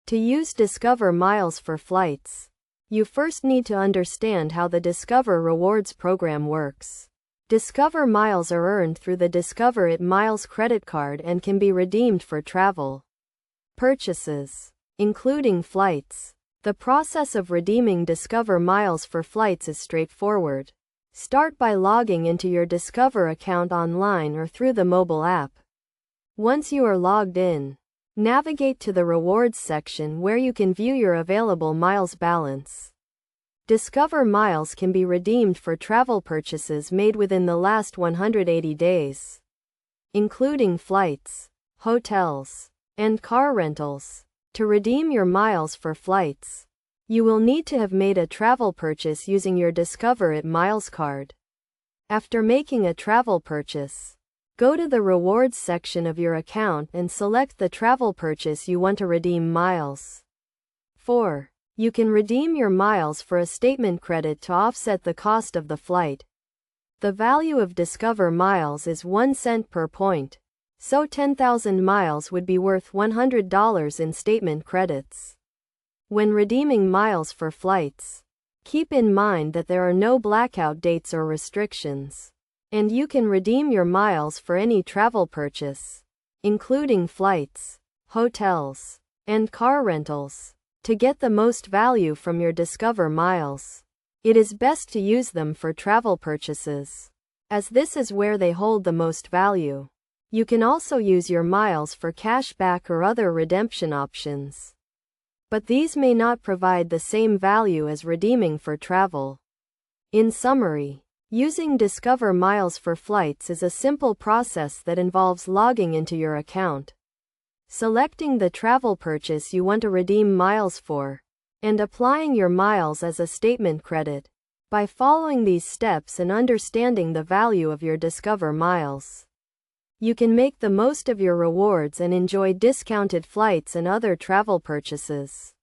To use Discover Miles for flights, you first need to understand how the Discover Rewards program works. Discover Miles are earned through the Discover It Miles credit card and can be redeemed for travel purchases, including flights. The process of redeeming Discover Miles for flights is straightforward. Start by logging into your Discover account online or through the mobile app. Once you are logged in, navigate to the Rewards section where you can view your available miles balance. Discover Miles can be redeemed for travel purchases made within the last 180 days, including flights, hotels, and car rentals. To redeem your miles for flights, you will need to have made a travel purchase using your Discover It Miles card. After making a travel purchase, go to the Rewards section of your account and select the travel purchase you want to redeem miles for. You can redeem your miles for a statement credit to offset the cost of the flight. The value of Discover Miles is 1 cent per point, so 10,000 miles would be worth $100 in statement credits. When redeeming miles for flights, keep in mind that there are no blackout dates or restrictions, and you can redeem your miles for any travel purchase, including flights, hotels, and car rentals. To get the most value from your Discover Miles, it is best to use them for travel purchases, as this is where they hold the most value. You can also use your miles for cash back or other redemption options, but these may not provide the same value as redeeming for travel. In summary, using Discover Miles for flights is a simple process that involves logging into your account, selecting the travel purchase you want to redeem miles for, and applying your miles as a statement credit. By following these steps and understanding the value of your Discover Miles, you can make the most of your rewards and enjoy discounted flights and other travel purchases.